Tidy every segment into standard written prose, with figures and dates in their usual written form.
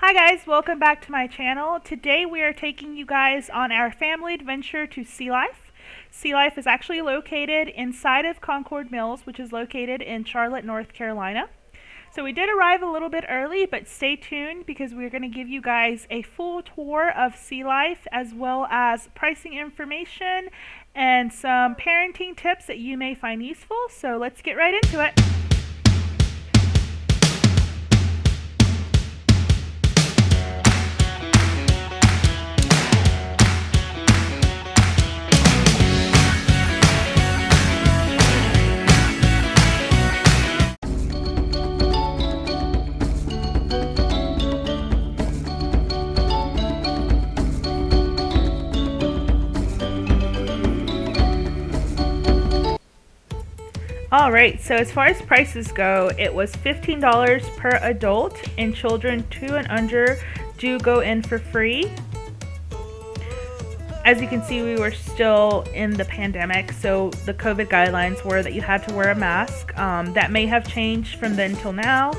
Hi guys, welcome back to my channel. Today we are taking you guys on our family adventure to Sea Life. Sea Life is actually located inside of Concord Mills, which is located in Charlotte, North Carolina. So we did arrive a little bit early, but stay tuned because we're going to give you guys a full tour of Sea Life as well as pricing information and some parenting tips that you may find useful. So let's get right into it. Alright, so as far as prices go, it was $15 per adult, and children 2 and under do go in for free. As you can see, we were still in the pandemic, so the COVID guidelines were that you had to wear a mask. That may have changed from then till now.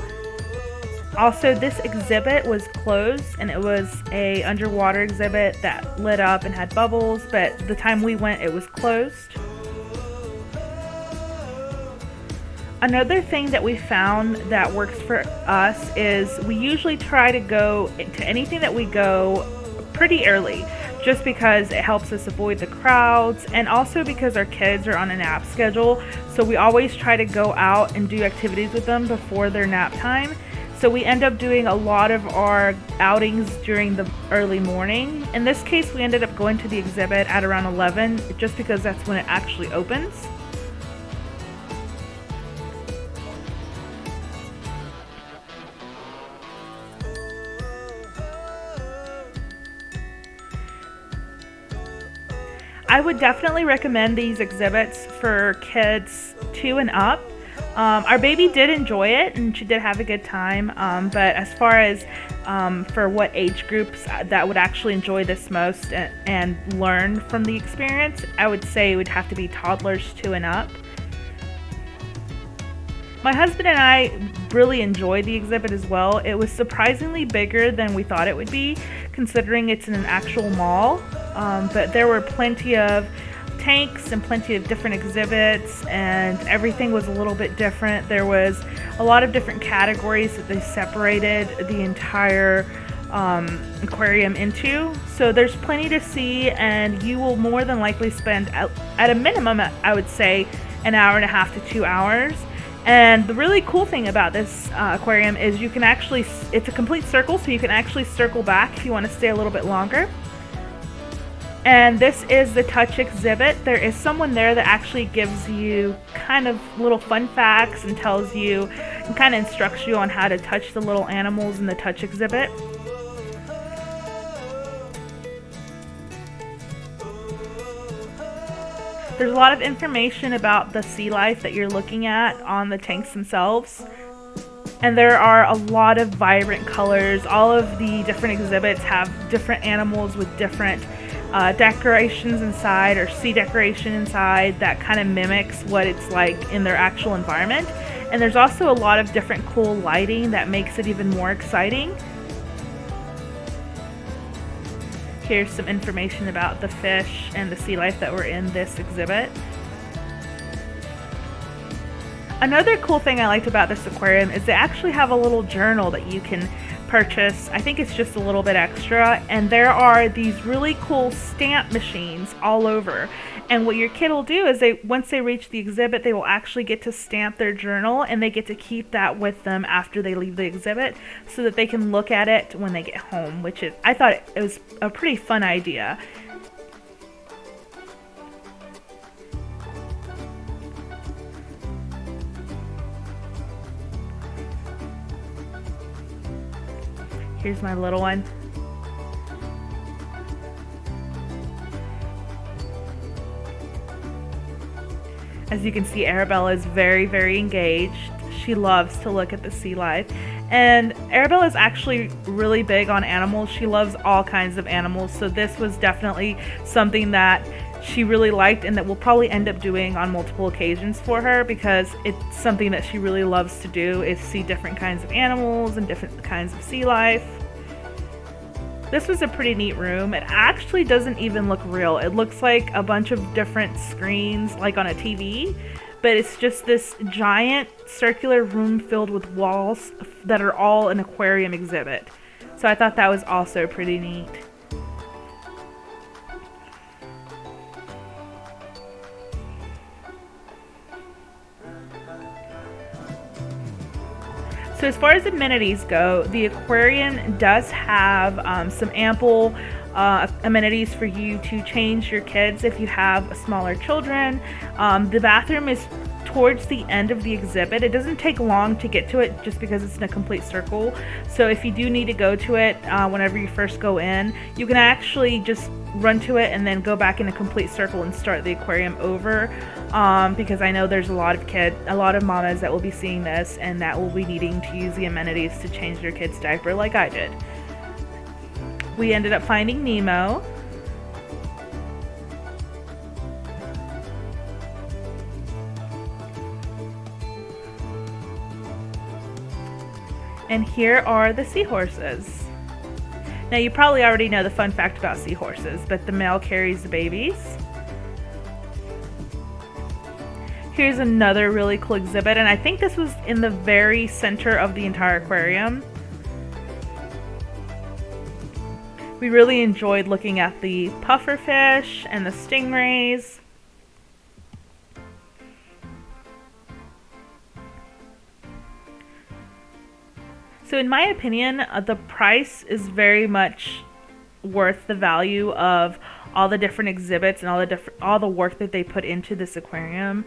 Also, this exhibit was closed, and it was a underwater exhibit that lit up and had bubbles, but the time we went, it was closed. Another thing that we found that works for us is we usually try to go to anything that we go pretty early, just because it helps us avoid the crowds and also because our kids are on a nap schedule, so we always try to go out and do activities with them before their nap time. So we end up doing a lot of our outings during the early morning. In this case, we ended up going to the exhibit at around 11 just because that's when it actually opens. I would definitely recommend these exhibits for kids 2 and up. Our baby did enjoy it and she did have a good time, but as far as for what age groups that would actually enjoy this most and learn from the experience, I would say it would have to be toddlers 2 and up. My husband and I really enjoyed the exhibit as well. It was surprisingly bigger than we thought it would be, considering it's in an actual mall. But there were plenty of tanks and plenty of different exhibits, and everything was a little bit different. There was a lot of different categories that they separated the entire aquarium into. So there's plenty to see, and you will more than likely spend, at a minimum, I would say, an hour and a half to 2 hours. And the really cool thing about this aquarium is you can actually, it's a complete circle, so you can actually circle back if you want to stay a little bit longer. And this is the touch exhibit. There is someone there that actually gives you kind of little fun facts and tells you and kind of instructs you on how to touch the little animals in the touch exhibit. There's a lot of information about the sea life that you're looking at on the tanks themselves. And there are a lot of vibrant colors. All of the different exhibits have different animals with different decorations inside, or sea decoration inside, that kind of mimics what it's like in their actual environment. And there's also a lot of different cool lighting that makes it even more exciting. Here's some information about the fish and the sea life that were in this exhibit. Another cool thing I liked about this aquarium is they actually have a little journal that you can purchase. I think it's just a little bit extra, and there are these really cool stamp machines all over. And what your kid will do is once they reach the exhibit, they will actually get to stamp their journal, and they get to keep that with them after they leave the exhibit so that they can look at it when they get home, which is, I thought it was a pretty fun idea. Here's my little one. As you can see, Arabella is very, very engaged. She loves to look at the sea life. And Arabella is actually really big on animals. She loves all kinds of animals. So this was definitely something that she really liked and that we'll probably end up doing on multiple occasions for her, because it's something that she really loves to do, is see different kinds of animals and different kinds of sea life. This was a pretty neat room. It actually doesn't even look real. It looks like a bunch of different screens, like on a TV, but it's just this giant circular room filled with walls that are all an aquarium exhibit. So I thought that was also pretty neat. So as far as amenities go, the aquarium does have some ample amenities for you to change your kids if you have smaller children. The bathroom is towards the end of the exhibit. It doesn't take long to get to it just because it's in a complete circle. So if you do need to go to it whenever you first go in, you can actually just run to it and then go back in a complete circle and start the aquarium over, because I know there's a lot of mamas that will be seeing this and that will be needing to use the amenities to change their kid's diaper like I did. We ended up finding Nemo. And here are the seahorses. Now you probably already know the fun fact about seahorses, but the male carries the babies. Here's another really cool exhibit, and I think this was in the very center of the entire aquarium. We really enjoyed looking at the pufferfish and the stingrays. So in my opinion, the price is very much worth the value of all the different exhibits and all the work that they put into this aquarium.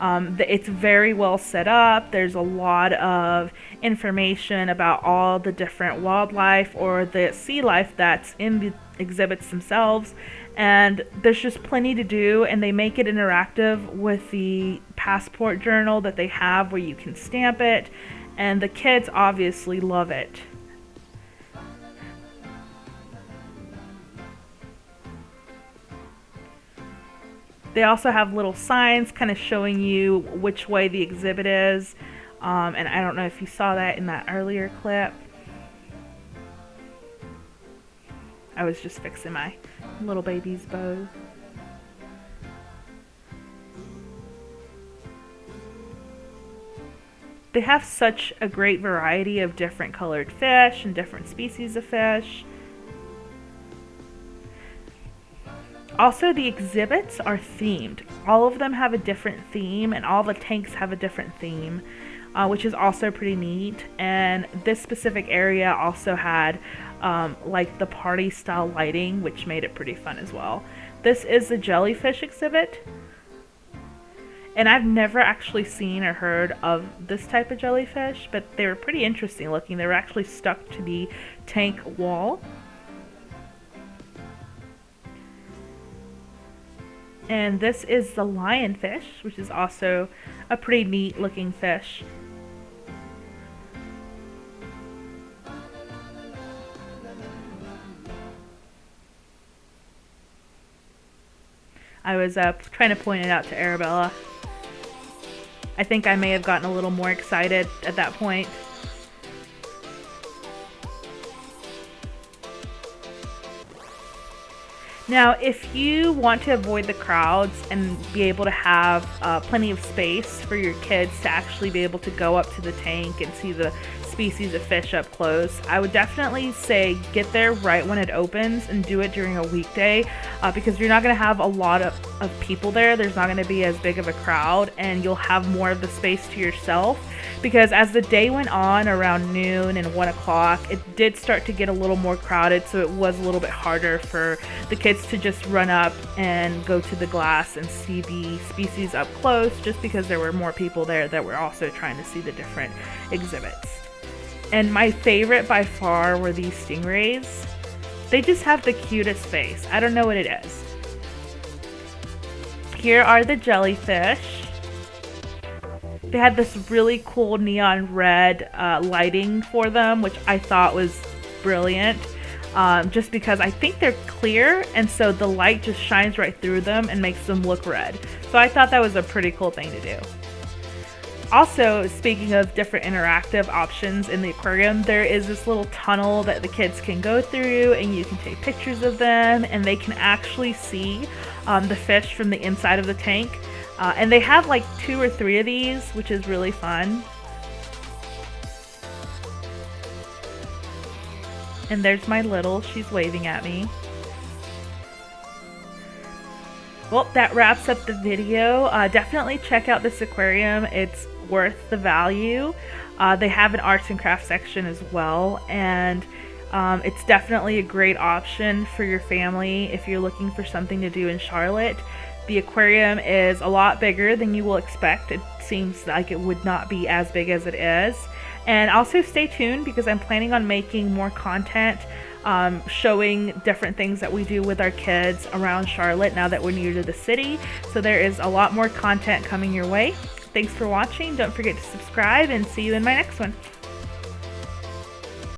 It's very well set up. There's a lot of information about all the different wildlife or the sea life that's in the exhibits themselves, and there's just plenty to do, and they make it interactive with the passport journal that they have where you can stamp it, and the kids obviously love it. They also have little signs kind of showing you which way the exhibit is. And I don't know if you saw that in that earlier clip. I was just fixing my little baby's bow. They have such a great variety of different colored fish and different species of fish. Also, the exhibits are themed. All of them have a different theme, and all the tanks have a different theme, which is also pretty neat. And this specific area also had like the party style lighting, which made it pretty fun as well. This is the jellyfish exhibit, and I've never actually seen or heard of this type of jellyfish, but they were pretty interesting looking. They were actually stuck to the tank wall. And this is the lionfish, which is also a pretty neat looking fish. I was trying to point it out to Arabella. I think I may have gotten a little more excited at that point. Now, if you want to avoid the crowds and be able to have plenty of space for your kids to actually be able to go up to the tank and see the species of fish up close, I would definitely say get there right when it opens and do it during a weekday, because you're not going to have a lot of people there. There's not going to be as big of a crowd, and you'll have more of the space to yourself. Because as the day went on, around noon and 1 o'clock, it did start to get a little more crowded, so it was a little bit harder for the kids to just run up and go to the glass and see the species up close, just because there were more people there that were also trying to see the different exhibits. And my favorite by far were these stingrays. They just have the cutest face. I don't know what it is. Here are the jellyfish. They had this really cool neon red lighting for them, which I thought was brilliant, just because I think they're clear, and so the light just shines right through them and makes them look red. So I thought that was a pretty cool thing to do. Also, speaking of different interactive options in the aquarium, there is this little tunnel that the kids can go through, and you can take pictures of them, and they can actually see the fish from the inside of the tank. And they have like 2 or 3 of these, which is really fun. And there's my little, she's waving at me. Well, that wraps up the video. Definitely check out this aquarium. It's worth the value. They have an arts and crafts section as well, and it's definitely a great option for your family if you're looking for something to do in Charlotte. The aquarium is a lot bigger than you will expect. It seems like it would not be as big as it is. And also stay tuned, because I'm planning on making more content showing different things that we do with our kids around Charlotte now that we're new to the city. So there is a lot more content coming your way. Thanks for watching. Don't forget to subscribe, and see you in my next one.